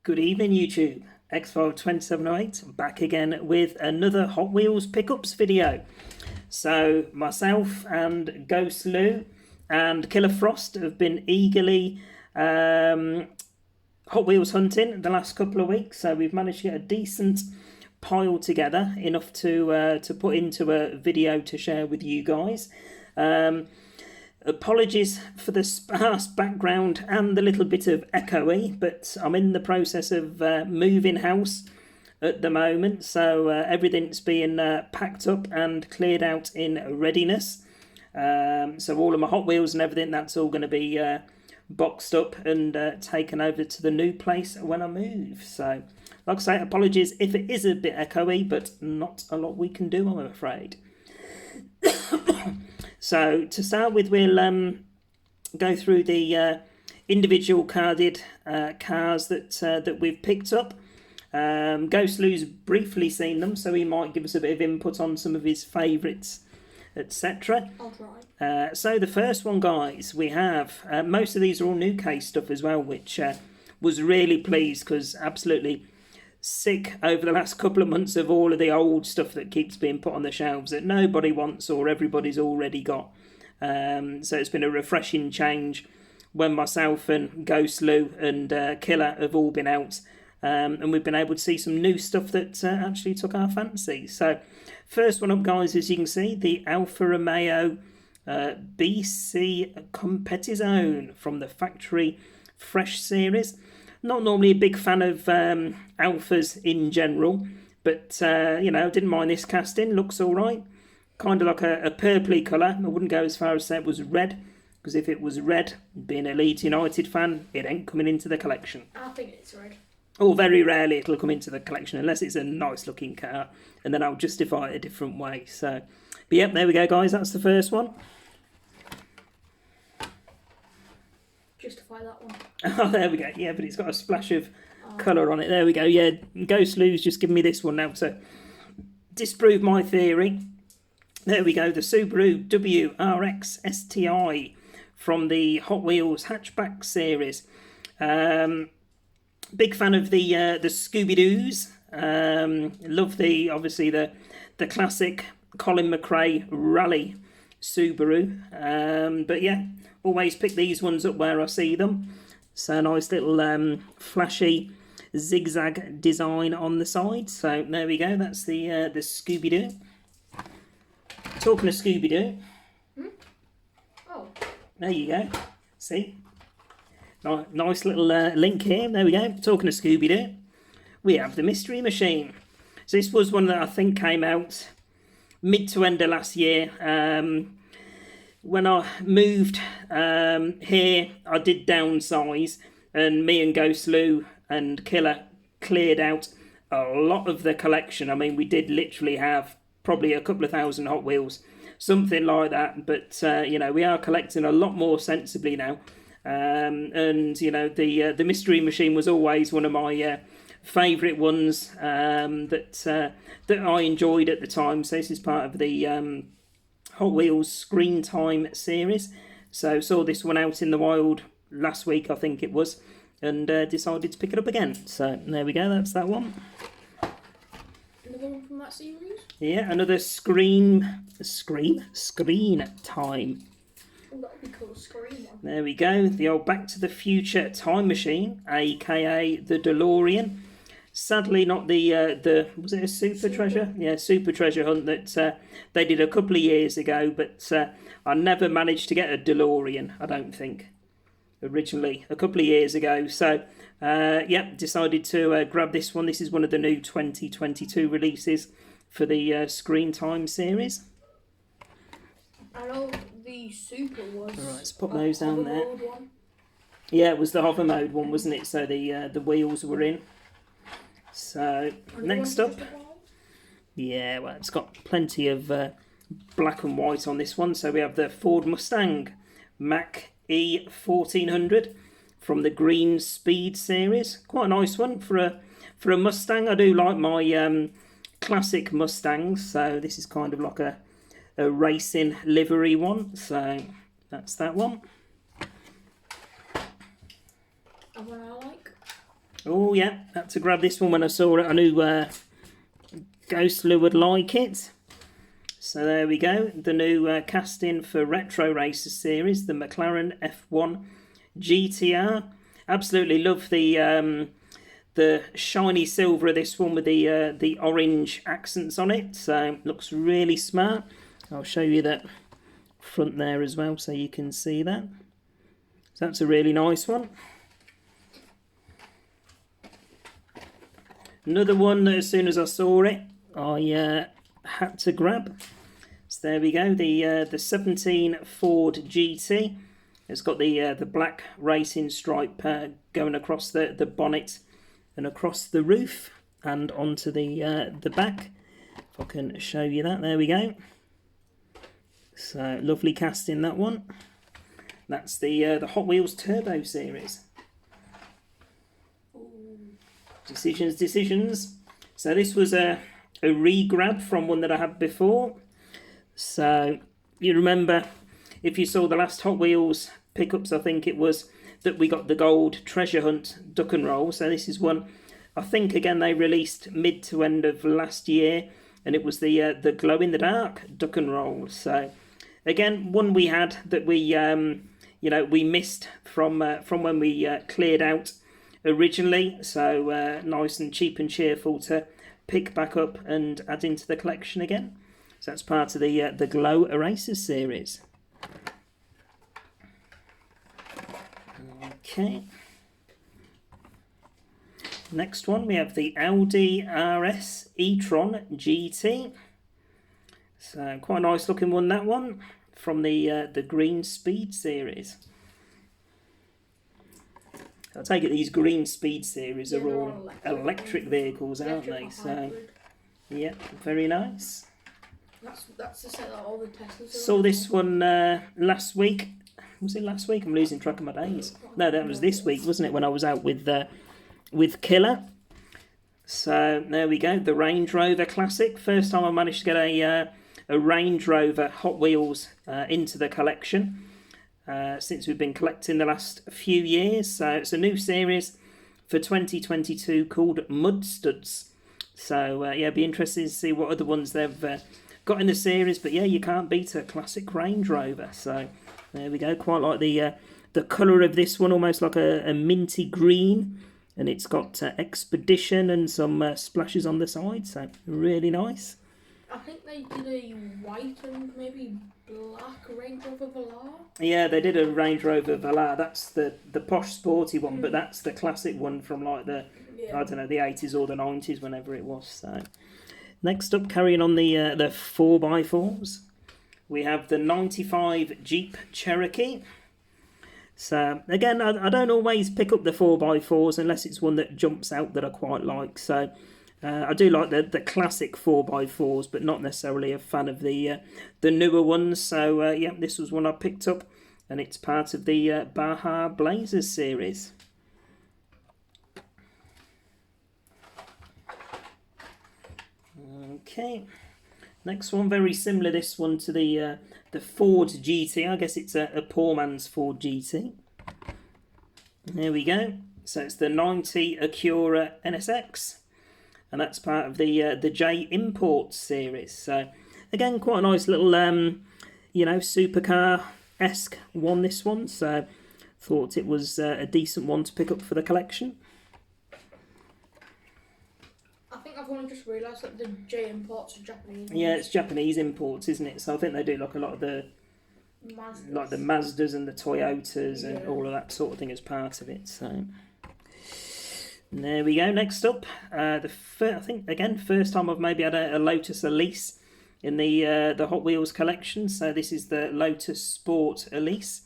Good evening YouTube, X52708 back again with another Hot Wheels pickups video. So myself and GhostLew and Killer Frost have been eagerly Hot Wheels hunting the last couple of weeks, so we've managed to get a decent pile together, enough to put into a video to share with you guys. Apologies for the sparse background and the little bit of echoey, but I'm in the process of moving house at the moment, so everything's being packed up and cleared out in readiness. So all of my Hot Wheels and everything, that's all going to be boxed up and taken over to the new place when I move. So, like I say, apologies if it is a bit echoey, but not a lot we can do, I'm afraid. So to start with, we'll go through the individual carded cars that we've picked up. GhostLew's briefly seen them, so he might give us a bit of input on some of his favourites, etc. I'll try. So the first one, guys, we have most of these are all new case stuff as well, which was really pleased because absolutely sick over the last couple of months of all of the old stuff that keeps being put on the shelves that nobody wants or everybody's already got. So it's been a refreshing change when myself and GhostLew and Killer have all been out, and we've been able to see some new stuff that actually took our fancy. So first one up, guys, as you can see, the Alfa Romeo BC Competizione from the Factory Fresh series. Not normally a big fan of Alphas in general, but you know, didn't mind this casting. Looks all right. Kind of like a purpley colour. I wouldn't go as far as say it was red, because if it was red, being a Leeds United fan, it ain't coming into the collection. I think it's red. Or very rarely it'll come into the collection unless it's a nice looking car, and then I'll justify it a different way. So, but yep, there we go, guys. That's the first one. Justify that one. Oh, there we go. Yeah, but it's got a splash of colour on it. There we go. Yeah, GhostLew's just given me this one now to disprove my theory. There we go. The Subaru WRX STI from the Hot Wheels hatchback series. Big fan of the Scooby-Doos. Love obviously the classic Colin McRae Rally Subaru. But yeah, always pick these ones up where I see them. So nice little flashy zigzag design on the side. So there we go. That's the Scooby-Doo. Talking of Scooby-Doo. Oh. There you go. See? Nice little link here. There we go. Talking of Scooby-Doo, we have the Mystery Machine. So this was one that I think came out mid to end of last year. When I moved here, I did downsize, and me and GhostLew and Killer cleared out a lot of the collection. I mean, we did literally have probably a couple of thousand Hot Wheels, something like that. But you know, we are collecting a lot more sensibly now. And you know, the Mystery Machine was always one of my favourite ones that I enjoyed at the time. So this is part of the Hot Wheels Screen Time series. So saw this one out in the wild last week, I think it was, and decided to pick it up again. So there we go, that's that one. Another one from that series? Yeah, another Screen Time. Oh, that would be cool, screen one. There we go, the old Back to the Future time machine, aka the Delorean. Sadly, not the was it a Super Treasure? Yeah, Super Treasure Hunt that they did a couple of years ago, but I never managed to get a DeLorean, I don't think, originally, a couple of years ago. So, yeah, decided to grab this one. This is one of the new 2022 releases for the Screen Time series. I know the Super was... All right, let's put those down there. One. Yeah, it was the hover mode one, wasn't it? So the wheels were in. So next up, yeah, well, it's got plenty of black and white on this one. So we have the Ford Mustang Mach-E 1400 from the Green Speed series. Quite a nice one for a Mustang. I do like my classic Mustangs, so this is kind of like a racing livery one. So that's that one. And what I like? Oh yeah, had to grab this one when I saw it. I knew GhostLew would like it. So there we go, the new casting for Retro Racers series, the McLaren F1 GTR. Absolutely love the shiny silver of this one with the orange accents on it. So looks really smart. I'll show you that front there as well so you can see that. So that's a really nice one. Another one that as soon as I saw it, I had to grab. So there we go, the 17 Ford GT. It's got the black racing stripe going across the bonnet and across the roof and onto the back. If I can show you that, there we go. So lovely casting, that one. That's the Hot Wheels Turbo series. Decisions. So this was a re-grab from one that I had before. So you remember, if you saw the last Hot Wheels pickups, I think it was that we got the gold treasure hunt duck and roll. So this is one, I think again they released mid to end of last year, and it was the glow in the dark duck and roll. So again, one we had that we we missed from when we cleared out originally. So nice and cheap and cheerful to pick back up and add into the collection again. So that's part of the Glow Erasers series. Okay. Next one, we have the LDRS Etron GT. So quite a nice looking one, that one, from the Green Speed series. I take it these Green Speed series are all electric vehicles, aren't they? So yeah, very nice. That's the set that all the Teslas are. Saw this one last week. Was it last week? I'm losing track of my days. No, that was this week, wasn't it? When I was out with Killer. So there we go, the Range Rover Classic. First time I managed to get a Range Rover Hot Wheels into the collection since we've been collecting the last few years. So it's a new series for 2022 called Mud Studs. So yeah, it'd be interesting to see what other ones they've got in the series. But yeah, you can't beat a classic Range Rover. So there we go, quite like the colour of this one, almost like a minty green. And it's got Expedition and some splashes on the side, so really nice. I think they did a white and maybe black Range Rover Velar. Yeah, they did a Range Rover Velar. That's the posh sporty one, but that's the classic one from like the, I don't know, the 80s or the 90s, whenever it was. So next up, carrying on the 4x4s, we have the 95 Jeep Cherokee. So again, I don't always pick up the 4x4s unless it's one that jumps out that I quite like. So I do like the classic 4x4s, but not necessarily a fan of the newer ones. So yeah, this was one I picked up, and it's part of the Baja Blazers series. Okay, next one, very similar this one to the Ford GT. I guess it's a poor man's Ford GT. There we go. So it's the 90 Acura NSX, and that's part of the J Imports series. So again, quite a nice little supercar-esque one, this one. So thought it was a decent one to pick up for the collection. I think I've only just realised that the J Imports are Japanese. Yeah, it's Japanese imports, isn't it? So I think they do like a lot of the Mazdas. Like the Mazdas and the Toyotas and all of that sort of thing as part of it. So and there we go. Next up, I think again first time I've maybe had a Lotus Elise in the Hot Wheels collection. So this is the Lotus Sport Elise,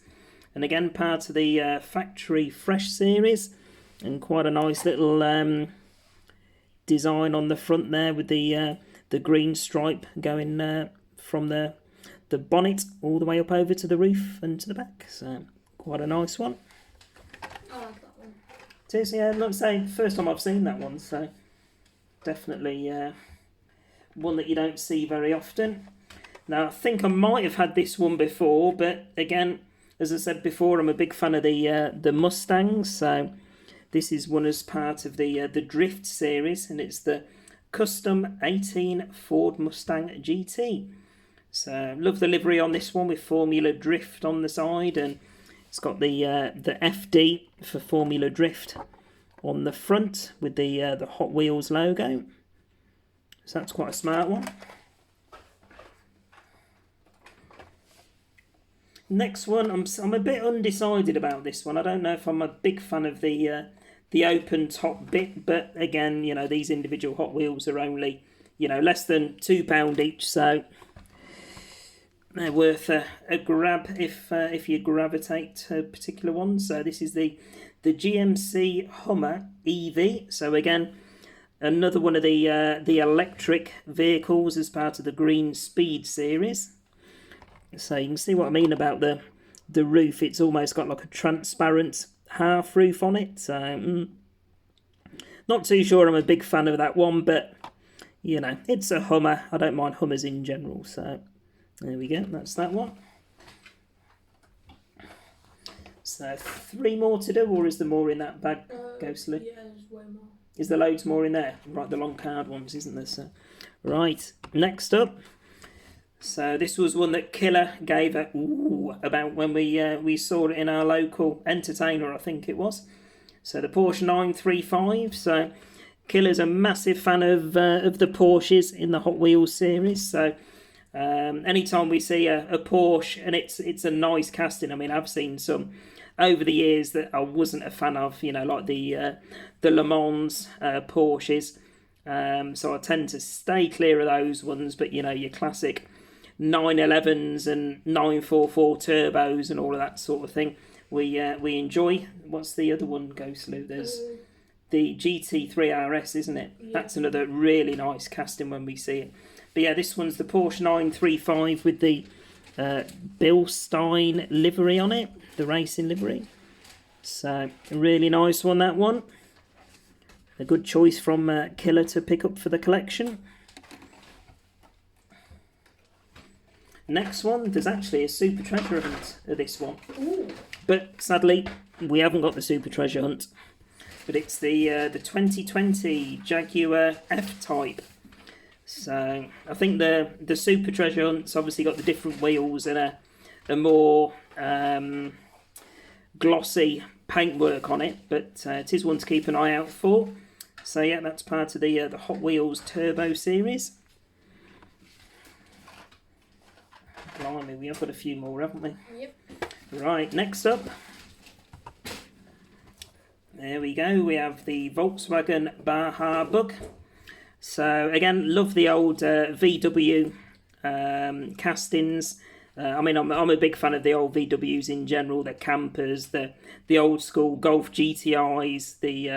and again part of the Factory Fresh series, and quite a nice little design on the front there with the green stripe going from the bonnet all the way up over to the roof and to the back. So quite a nice one. I like that one. It is, yeah, not saying first time I've seen that one, so definitely one that you don't see very often. Now I think I might have had this one before, but again, as I said before, I'm a big fan of the Mustangs. So This is one as part of the Drift series, and it's the Custom 18 Ford Mustang GT. So love the livery on this one with Formula Drift on the side, and it's got the FD for Formula Drift on the front with the Hot Wheels logo. So that's quite a smart one. Next one, I'm a bit undecided about this one. I don't know if I'm a big fan of the open top bit, but again, you know, these individual Hot Wheels are only, you know, less than £2 each, so they're worth a grab if you gravitate to a particular one. So this is the GMC Hummer EV. So again, another one of the electric vehicles as part of the Green Speed series. So you can see what I mean about the roof. It's almost got like a transparent half roof on it. So not too sure I'm a big fan of that one, but you know, it's a Hummer. I don't mind Hummers in general. So there we go. That's that one. So 3 more to do, or is there more in that bag, GhostLew? Yeah, there's way more. Is there loads more in there? Right, the long card ones, isn't there? So, right, next up. So this was one that Killer gave a ooh about when we saw it in our local entertainer, I think it was. So the Porsche 935. So Killer's a massive fan of the Porsches in the Hot Wheels series. So anytime we see a Porsche and it's a nice casting, I mean, I've seen some over the years that I wasn't a fan of, you know, like the Le Mans Porsches. So I tend to stay clear of those ones, but you know, your classic 911s and 944 turbos and all of that sort of thing we enjoy. What's the other one, GhostLew? There's the GT3 RS, isn't it? Yeah. That's another really nice casting when we see it. But yeah, this one's the Porsche 935 with the Bilstein livery on it, the racing livery. So a really nice one, that one. A good choice from Killer to pick up for the collection. Next one, there's actually a super treasure hunt of this one. Ooh. But sadly, we haven't got the super treasure hunt. But it's the 2020 Jaguar F-Type. So I think the super treasure hunt's obviously got the different wheels and a more glossy paintwork on it. But it is one to keep an eye out for. So yeah, that's part of the Hot Wheels Turbo series. Blimey, we have got a few more, haven't we? Yep. Right, next up. There we go. We have the Volkswagen Baja Bug. So again, love the old VW castings. I mean, I'm a big fan of the old VWs in general. The campers, the old school Golf GTIs, the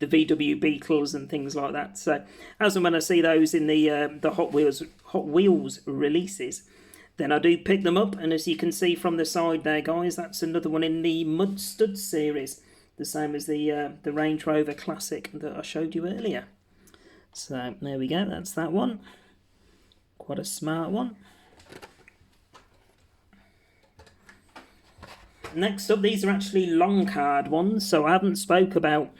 VW Beetles and things like that. So as and when I see those in the Hot Wheels releases, then I do pick them up, and as you can see from the side there, guys, that's another one in the Mud Stud series, the same as the Range Rover Classic that I showed you earlier. So there we go, that's that one. Quite a smart one. Next up, these are actually long card ones, so I haven't spoke about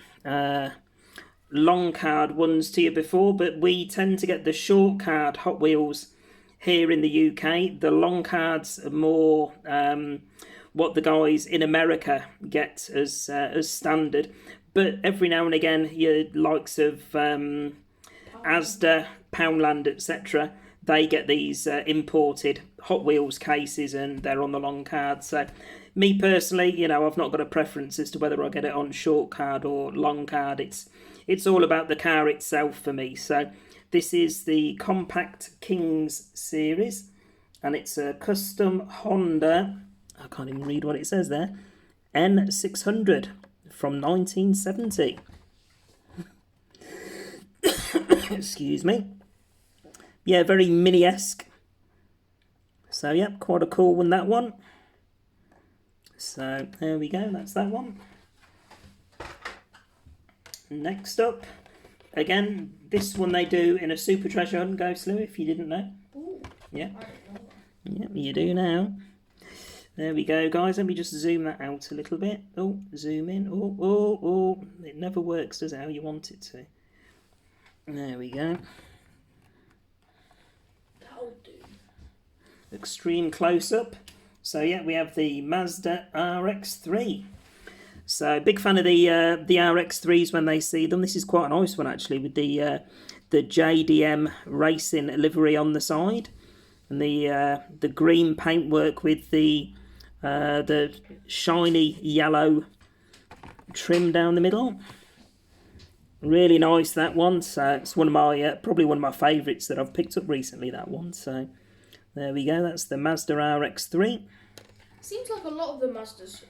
long card ones to you before, but we tend to get the short card Hot Wheels here in the UK. The long cards are more what the guys in America get as standard. But every now and again, your likes of Asda, Poundland, etc., they get these imported Hot Wheels cases, and they're on the long card. So me personally, you know, I've not got a preference as to whether I get it on short card or long card. It's all about the car itself for me. So this is the Compact Kings series, and it's a custom Honda, I can't even read what it says there, N600 from 1970. Excuse me. Yeah, very mini-esque. So yeah, quite a cool one, that one. So there we go, that's that one. Next up, again, this one they do in a super treasure hunt, GhostLew, if you didn't know. Ooh, Yeah. I don't know. Yeah, you do now. There we go, guys. Let me just zoom that out a little bit. Oh, zoom in. Oh, never works, does it, how you want it to? There we go. That'll do. Extreme close-up. So yeah, we have the Mazda RX3. So big fan of the RX3s when they see them. This is quite a nice one actually, with the JDM racing livery on the side, and the green paintwork with the shiny yellow trim down the middle. Really nice, that one. So it's one of my probably one of my favourites that I've picked up recently, that one. So there we go. That's the Mazda RX3. Seems like a lot of the Mazdas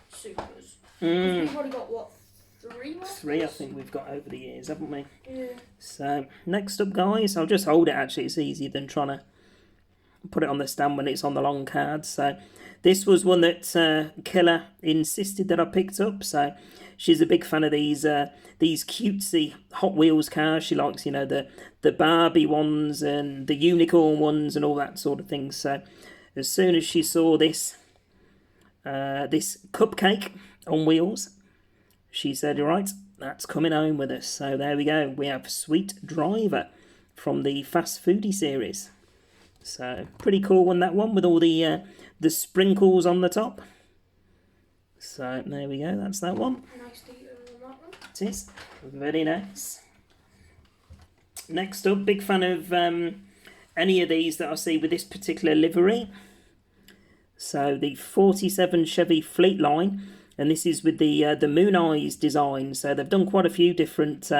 Supers. We've already got what, 3 Mazdas? 3 I think we've got over the years, haven't we? Yeah. So next up, guys, I'll just hold it actually, it's easier than trying to put it on the stand when it's on the long card. So this was one that Killer insisted that I picked up. So she's a big fan of these cutesy Hot Wheels cars. She likes, you know, the Barbie ones and the unicorn ones and all that sort of thing. So as soon as she saw this this cupcake on wheels, she said, right, that's coming home with us. So there we go. We have Sweet Driver from the Fast Foodie series. So pretty cool one, that one, with all the sprinkles on the top. So there we go. That's that one. Nice detail on that one. It is. Very nice. Next up, big fan of any of these that I see with this particular livery. So the 47 Chevy Fleetline, and this is with the Moon Eyes design. So they've done quite a few different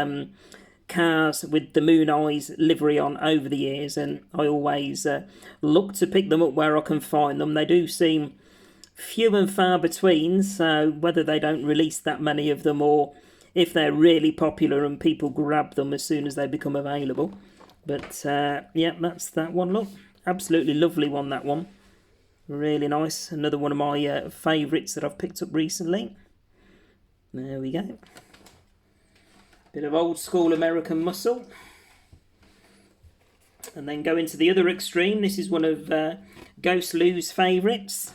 cars with the Moon Eyes livery on over the years, and I always look to pick them up where I can find them. They do seem few and far between, so whether they don't release that many of them or if they're really popular and people grab them as soon as they become available. But yeah, that's that one. Look, absolutely lovely one, that one. Really nice. Another one of my favourites that I've picked up recently. There we go. Bit of old school American muscle. And then go into the other extreme. This is one of GhostLew's favourites.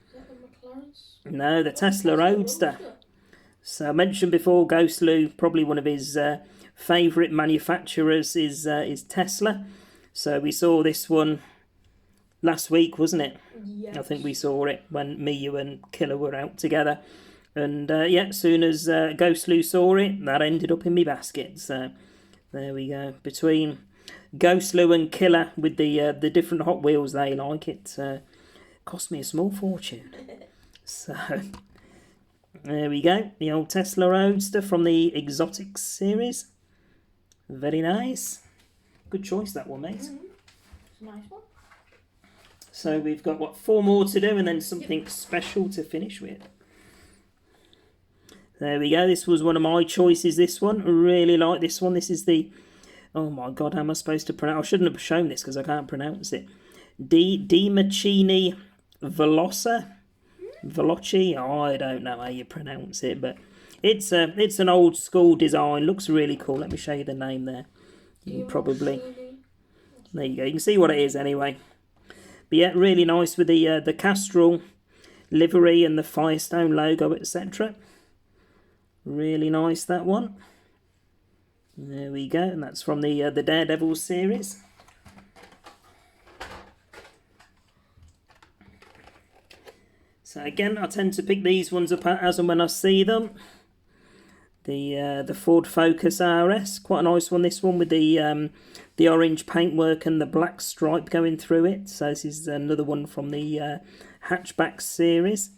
Is that the McLaren's? No, the Tesla Roadster. So I mentioned before, GhostLew, probably one of his favourite manufacturers is Tesla. So we saw this one last week, wasn't it? Yes. I think we saw it when me, you and Killer were out together. And yeah, as soon as GhostLew saw it, that ended up in my basket. So there we go. Between GhostLew and Killer with the different Hot Wheels they like, it cost me a small fortune. So there we go. The old Tesla Roadster from the Exotics series. Very nice. Good choice, that one, mate. It's a nice one. So we've got, what, 4 more to do and then something special to finish with. There we go. This was one of my choices, this one. I really like this one. This is the... Oh my God, how am I supposed to pronounce... I shouldn't have shown this because I can't pronounce it. Dimachini Veloce? Veloce? Oh, I don't know how you pronounce it, but it's an old school design. Looks really cool. Let me show you the name there. You can probably... There you go. You can see what it is anyway. But yeah, really nice with the Castrol livery and the Firestone logo, etc. Really nice, that one. There we go, and that's from the Daredevil series. So again, I tend to pick these ones up as and when I see them. The Ford Focus RS, quite a nice one. This one with the orange paintwork and the black stripe going through it. So this is another one from the hatchback series.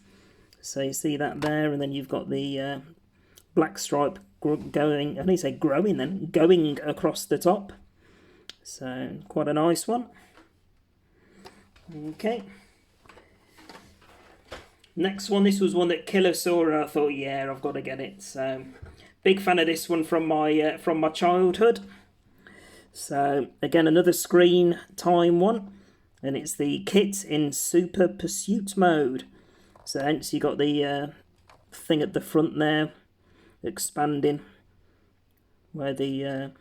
So you see that there, and then you've got the black stripe going, I need to say growing then, going across the top. So quite a nice one. Okay. Next one, this was one that Killer saw and I thought, yeah, I've got to get it. So big fan of this one from my childhood. So again, another screen time one, and it's the kit in Super Pursuit mode. So hence you got the thing at the front there, expanding where the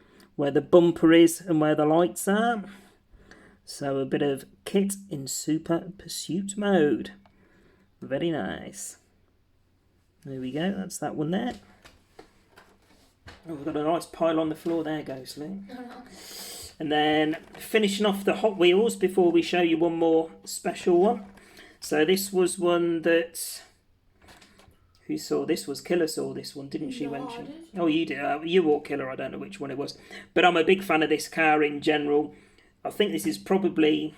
bumper is and where the lights are. So a bit of kit in Super Pursuit mode. Very nice. There we go. That's that one there. Oh, we've got a nice pile on the floor there, GhostLew. And then finishing off the Hot Wheels before we show you one more special one. So this was one that... Who saw this? Killer saw this one, didn't she? No, when I she... did. Oh, you did. You or Killer, I don't know which one it was. But I'm a big fan of this car in general. I think this is probably...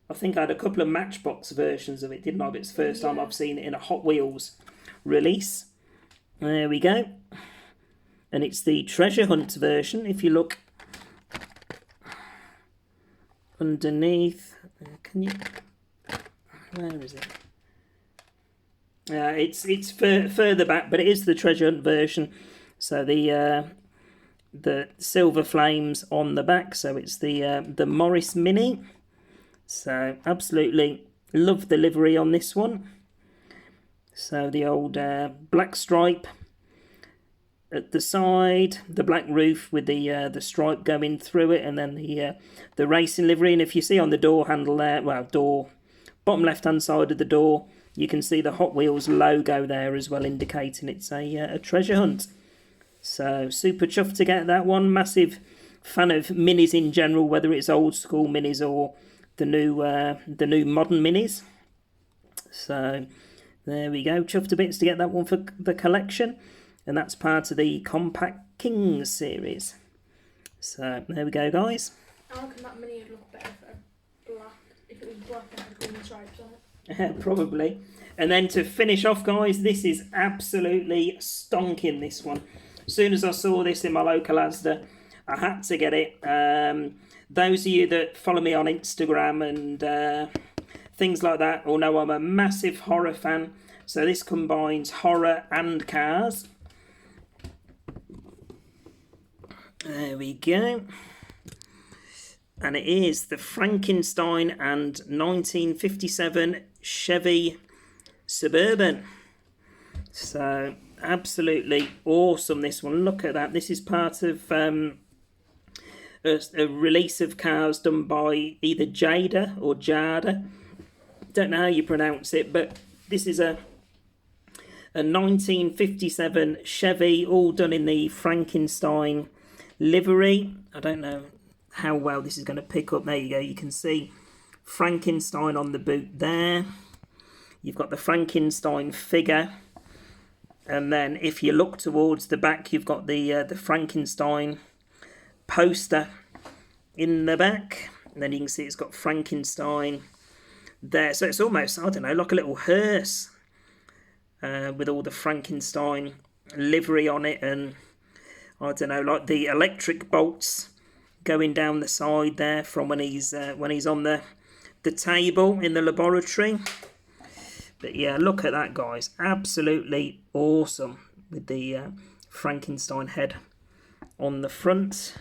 I think I had a couple of Matchbox versions of it, didn't I? But it's the first time I've seen it in a Hot Wheels release. There we go. And it's the Treasure Hunt version. If you look underneath, can you? Where is it? It's further back, but it is the Treasure Hunt version. So the silver flames on the back. So it's the Morris Mini. So absolutely love the livery on this one. So the old black stripe at the side, the black roof with the stripe going through it, and then the racing livery. And if you see on the door handle there, well, door bottom left hand side of the door, you can see the Hot Wheels logo there as well, indicating it's a treasure hunt. So super chuffed to get that one. Massive fan of minis in general, whether it's old school minis or the new modern minis. So there we go, chuffed to bits to get that one for the collection, and that's part of the Compact Kings series. So there we go, guys. I reckon that mini would look better for black, if it was black and had green stripes on it. Probably. And then to finish off, guys, this is absolutely stonking, this one. As soon as I saw this in my local Asda, I had to get it. Those of you that follow me on Instagram and things like that all know I'm a massive horror fan. So this combines horror and cars. There we go. And it is the Frankenstein and 1957 Chevy Suburban. So absolutely awesome, this one. Look at that. This is part of a release of cars done by either Jada or Jada. Don't know how you pronounce it, but this is a 1957 Chevy, all done in the Frankenstein livery. I don't know how well this is going to pick up. There you go, you can see Frankenstein on the boot there. You've got the Frankenstein figure, and then if you look towards the back, you've got the Frankenstein poster in the back, and then you can see it's got Frankenstein there. So it's almost, I don't know, like a little hearse with all the Frankenstein livery on it, and I don't know, like the electric bolts going down the side there from when he's on the table in the laboratory. But yeah, look at that, guys, absolutely awesome with the Frankenstein head on the front.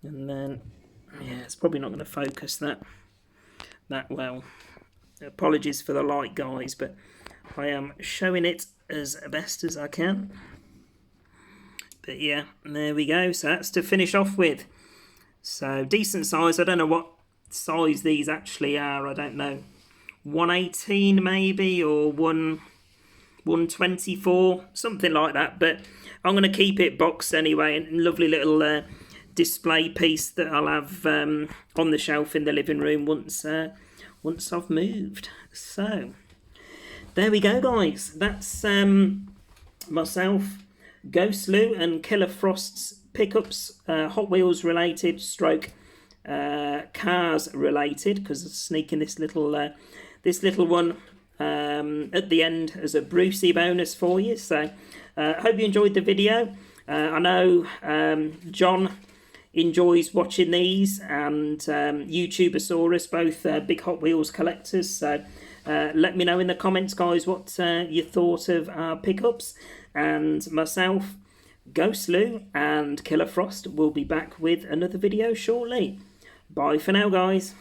And then yeah, it's probably not going to focus that well. Apologies for the light, guys, but I am showing it as best as I can. But yeah, there we go. So that's to finish off with. So decent size. I don't know what size these actually are. I don't know. 118 maybe, or 124, something like that. But I'm going to keep it boxed anyway, and lovely little display piece that I'll have on the shelf in the living room once I've moved. So there we go, guys. That's myself, GhostLew, and Killer Frost's pickups, Hot Wheels related, stroke cars related, because I'm sneaking this little one at the end as a Brucey bonus for you. So I hope you enjoyed the video. I know John enjoys watching these, and YouTubersaurus, both big Hot Wheels collectors. So let me know in the comments, guys, what you thought of our pickups. And myself, GhostLew, and Killer Frost will be back with another video shortly. Bye for now, guys.